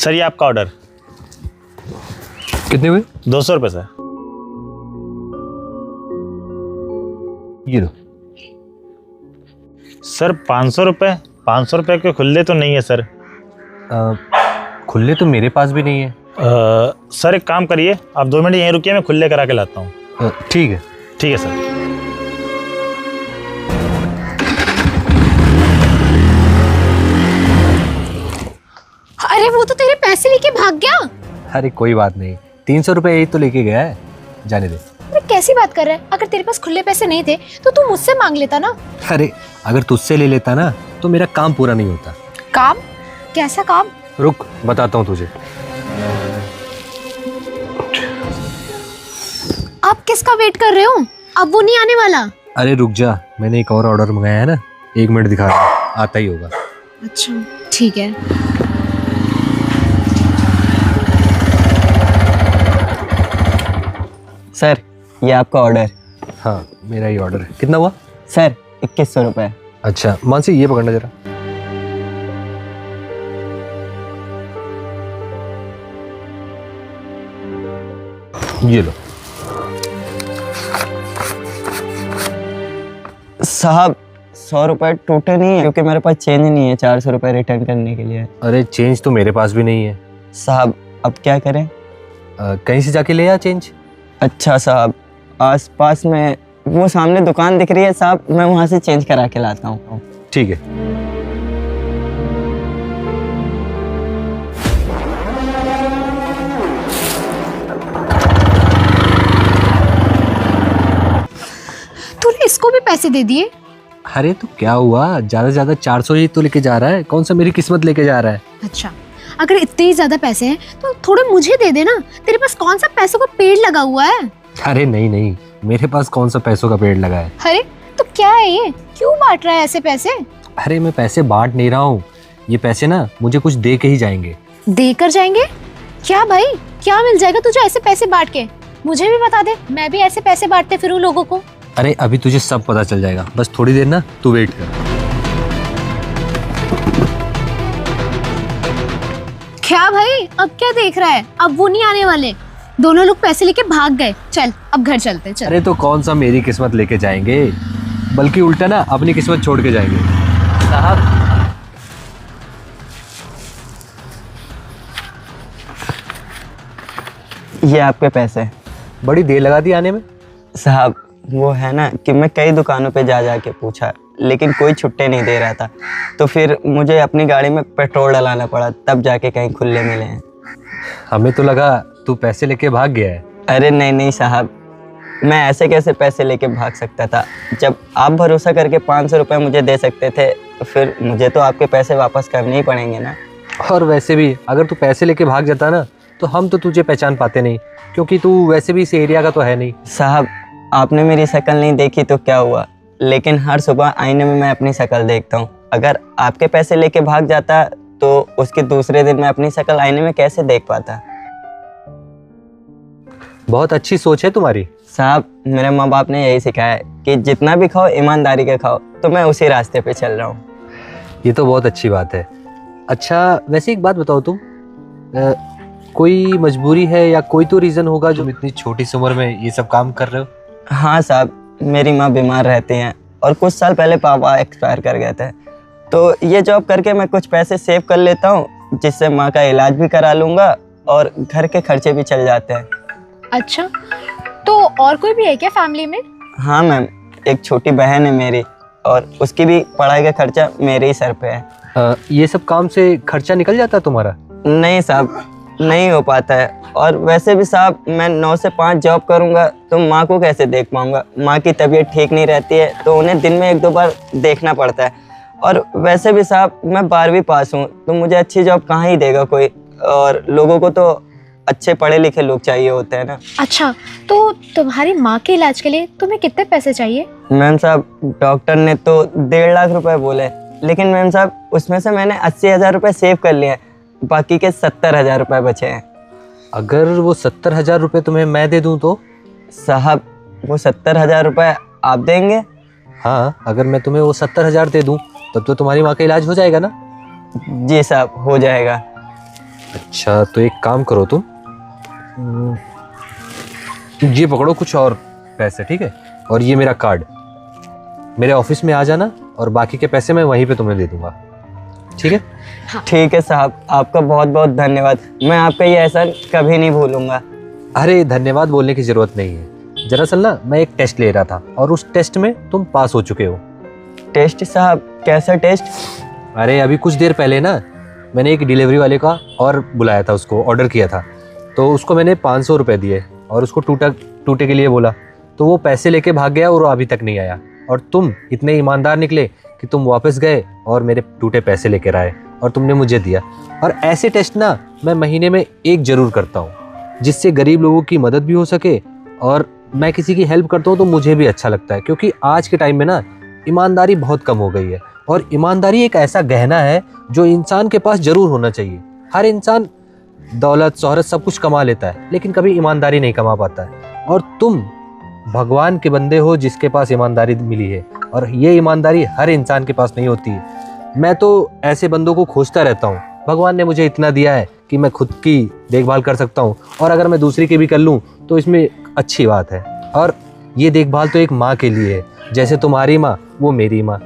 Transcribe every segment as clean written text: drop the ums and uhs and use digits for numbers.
Sir ये आपका order. कितने हुए? 200 रुपये सर। ये लो। सर 500 रुपये? 500 रुपये के खुले तो नहीं है सर। खुले तो मेरे पास भी नहीं है। सर एक काम करिए, आप 2 मिनट यहीं रुकिए, मैं खुले करा के लाता हूँ। ठीक है। ठीक है सर। अरे वो तो तेरे पैसे लेके भाग गया। अरे कोई बात नहीं, 300 रुपये यही तो लेके गया है, जाने दे। अरे कैसी बात कर रहा है? अगर तेरे पास खुले पैसे नहीं थे तो तू मुझसे मांग लेता ना। अरे अगर तुझसे ले लेता ना तो मेरा काम पूरा नहीं होता। काम? कैसा काम? रुक बताता हूँ तुझे। आप किसका वेट कर रहे हो? अब वो नहीं आने वाला। अरे रुक जा, मैंने एक और ऑर्डर मंगाया है ना, 1 मिनट दिखा रहा हूँ, आता ही होगा। अच्छा ठीक है। सर ये आपका ऑर्डर। हाँ मेरा ही ऑर्डर है। कितना हुआ? सर 2100 रुपये। अच्छा मानसी ये पकड़ना जरा। ये लो। साहब 100 रुपये टोटल नहीं है क्योंकि मेरे पास चेंज नहीं है 400 रुपये रिटर्न करने के लिए। अरे चेंज तो मेरे पास भी नहीं है। साहब अब क्या करें? कहीं से जाके ले आ चेंज। अच्छा साहब, आस पास में वो सामने दुकान दिख रही है साहब, मैं वहाँ से चेंज करा के लाता हूँ। ठीक है। तूने इसको भी पैसे दे दिए? अरे तो क्या हुआ, ज्यादा से ज्यादा 400 ही तो लेके जा रहा है, कौन सा मेरी किस्मत लेके जा रहा है। अच्छा अगर इतने ही ज्यादा पैसे हैं तो थोड़े मुझे दे देना। तेरे पास कौन सा पैसों का पेड़ लगा हुआ है? अरे नहीं नहीं, मेरे पास कौन सा पैसों का पेड़ लगा है। अरे तो क्या है ये? क्यों बांट रहा है ऐसे पैसे? अरे मैं पैसे बांट नहीं रहा हूँ, ये पैसे ना मुझे कुछ दे के ही जाएंगे। देकर जाएंगे? क्या भाई, क्या मिल जाएगा तुझे ऐसे पैसे बांट के? मुझे भी बता दे, मैं भी ऐसे पैसे बांटते फिरूं लोगों को। अरे अभी तुझे सब पता चल जाएगा, बस थोड़ी देर ना तू वेट कर। क्या भाई, अब क्या देख रहा है? अब वो नहीं आने वाले, दोनों लोग पैसे लेके भाग गए। चल अब घर चलते। चल। अरे तो कौन सा मेरी किस्मत लेके जाएंगे, बल्कि उल्टा ना अपनी किस्मत छोड़ के जाएंगे। साहब ये आपके पैसे। बड़ी देर लगा दी आने में। साहब वो है ना कि मैं कई दुकानों पे जा जा के पूछा लेकिन कोई छुट्टे नहीं दे रहा था, तो फिर मुझे अपनी गाड़ी में पेट्रोल डलाना पड़ा, तब जाके कहीं खुले मिले हैं। हमें तो लगा तू पैसे लेके भाग गया है। अरे नहीं नहीं साहब, मैं ऐसे कैसे पैसे लेके भाग सकता था? जब आप भरोसा करके 500 रुपये मुझे दे सकते थे तो फिर मुझे तो आपके पैसे वापस करने ही पड़ेंगे ना। और वैसे भी अगर तू पैसे लेके भाग जाता ना तो हम तो तुझे पहचान पाते नहीं, क्योंकि तू वैसे भी इस एरिया का तो है नहीं। साहब आपने मेरी शक्ल नहीं देखी तो क्या हुआ, लेकिन हर सुबह आईने में मैं अपनी शक्ल देखता हूँ। अगर आपके पैसे लेके भाग जाता तो उसके दूसरे दिन मैं अपनी शक्ल आईने में कैसे देख पाता? बहुत अच्छी सोच है तुम्हारी। साहब मेरे माँ बाप ने यही सिखाया है कि जितना भी खाओ ईमानदारी का खाओ, तो मैं उसी रास्ते पे चल रहा हूँ। ये तो बहुत अच्छी बात है। अच्छा वैसे एक बात बताओ, तुम कोई मजबूरी है या कोई तो रीज़न होगा जो इतनी छोटी सी उम्र में ये सब काम कर रहे हो? हाँ साहब, मेरी माँ बीमार रहती हैं और कुछ साल पहले पापा एक्सपायर कर गए थे, तो ये जॉब करके मैं कुछ पैसे सेव कर लेता हूँ जिससे माँ का इलाज भी करा लूँगा और घर के खर्चे भी चल जाते हैं। अच्छा तो और कोई भी है क्या फैमिली में? हाँ मैम, एक छोटी बहन है मेरी और उसकी भी पढ़ाई का खर्चा मेरे ही सर पे है। ये सब काम से खर्चा निकल जाता है तुम्हारा? नहीं साहब, नहीं हो पाता है। और वैसे भी साहब मैं 9 से 5 जॉब करूंगा तो माँ को कैसे देख पाऊंगा? माँ की तबीयत ठीक नहीं रहती है तो उन्हें दिन में 1-2 बार देखना पड़ता है। और वैसे भी साहब मैं 12वीं पास हूँ तो मुझे अच्छी जॉब कहाँ ही देगा कोई, और लोगों को तो अच्छे पढ़े लिखे लोग चाहिए होते हैं ना। अच्छा तो तुम्हारी माँ के इलाज के लिए तुम्हें कितने पैसे चाहिए? मैम साहब डॉक्टर ने तो 1.5 लाख रुपए बोले, लेकिन मैम साहब उसमें से मैंने 80,000 रुपये सेव कर लिए हैं, बाकी के 70,000 रुपये बचे हैं। अगर वो 70,000 रुपये तुम्हें मैं दे दूं तो? साहब वो 70,000 रुपये आप देंगे? हाँ अगर मैं तुम्हें वो 70,000 दे दूं तब तो तुम्हारी माँ का इलाज हो जाएगा ना? जी साहब हो जाएगा। अच्छा तो एक काम करो तुम, ये पकड़ो कुछ और पैसे, ठीक है? और ये मेरा कार्ड, मेरे ऑफिस में आ जाना और बाकी के पैसे मैं वहीं पे तुम्हें दे दूंगा, ठीक है? ठीक है साहब, आपका बहुत बहुत धन्यवाद। मैं आपका ये एहसान कभी नहीं भूलूंगा। अरे धन्यवाद बोलने की ज़रूरत नहीं है। दरअसल ना मैं एक टेस्ट ले रहा था और उस टेस्ट में तुम पास हो चुके हो। टेस्ट साहब? कैसा टेस्ट? अरे अभी कुछ देर पहले ना मैंने एक डिलीवरी वाले का और बुलाया था, उसको ऑर्डर किया था, तो उसको मैंने 500 रुपये दिए और उसको टूटे के लिए बोला, तो वो पैसे लेके भाग गया और वो अभी तक नहीं आया। और तुम इतने ईमानदार निकले कि तुम वापस गए और मेरे टूटे पैसे लेकर आए और तुमने मुझे दिया। और ऐसे टेस्ट ना मैं महीने में एक ज़रूर करता हूँ, जिससे गरीब लोगों की मदद भी हो सके और मैं किसी की हेल्प करता हूँ तो मुझे भी अच्छा लगता है। क्योंकि आज के टाइम में ना ईमानदारी बहुत कम हो गई है और ईमानदारी एक ऐसा गहना है जो इंसान के पास ज़रूर होना चाहिए। हर इंसान दौलत शोहरत सब कुछ कमा लेता है लेकिन कभी ईमानदारी नहीं कमा पाता है, और तुम भगवान के बंदे हो जिसके पास ईमानदारी मिली है, और ये ईमानदारी हर इंसान के पास नहीं होती है। मैं तो ऐसे बंदों को खोजता रहता हूँ। भगवान ने मुझे इतना दिया है कि मैं खुद की देखभाल कर सकता हूँ, और अगर मैं दूसरी की भी कर लूँ तो इसमें अच्छी बात है। और ये देखभाल तो एक माँ के लिए है, जैसे तुम्हारी माँ वो मेरी माँ।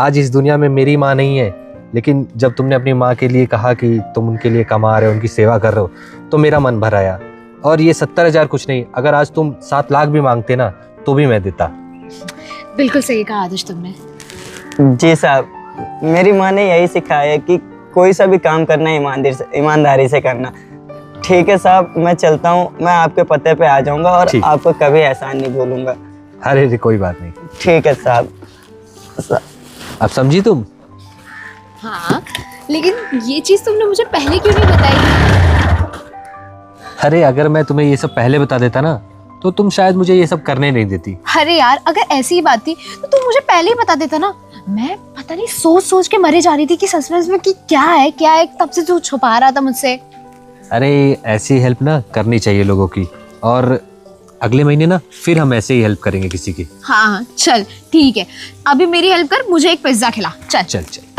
आज इस दुनिया में मेरी माँ नहीं है, लेकिन जब तुमने अपनी माँ के लिए कहा कि तुम उनके लिए कमा रहे हो, उनकी सेवा कर रहे हो, तो मेरा मन भर आया। और ये 70,000 कुछ नहीं, अगर आज तुम 7 लाख भी मांगते ना तो भी मैं देता। बिल्कुल सही कहा आदर्श तुमने। जी साहब, मेरी माँ ने यही सिखाया है कि कोई सा भी काम करना ईमानदारी से करना। ठीक है साहब, मैं चलता हूँ। मैं आपके पते पे आ जाऊँगा और ठीक। आपको कभी एहसान नहीं भूलूंगा। अरे कोई बात नहीं। ठीक है साहब। अब समझी तुम? हाँ, लेकिन ये चीज तुमने मुझे पहले क्यों नहीं बताई? अरे अगर मैं तुम्हें ये सब पहले बता देता ना तो तुम शायद मुझे ये सब करने नहीं देती। अरे यार, अगर ऐसी ही बात थी तो तुम मुझे पहले ही बता देता ना। मैं पता नहीं सोच के मरे जा रही थी कि सस्पेंस में कि क्या है, तब से तू छुपा रहा था मुझसे। अरे ऐसी हेल्प ना करनी चाहिए लोगों की, और अगले महीने ना फिर हम ऐसे ही हेल्प करेंगे किसी की। हाँ चल ठीक है, अभी मेरी हेल्प कर, मुझे एक पिज्जा खिला। चल चल चल।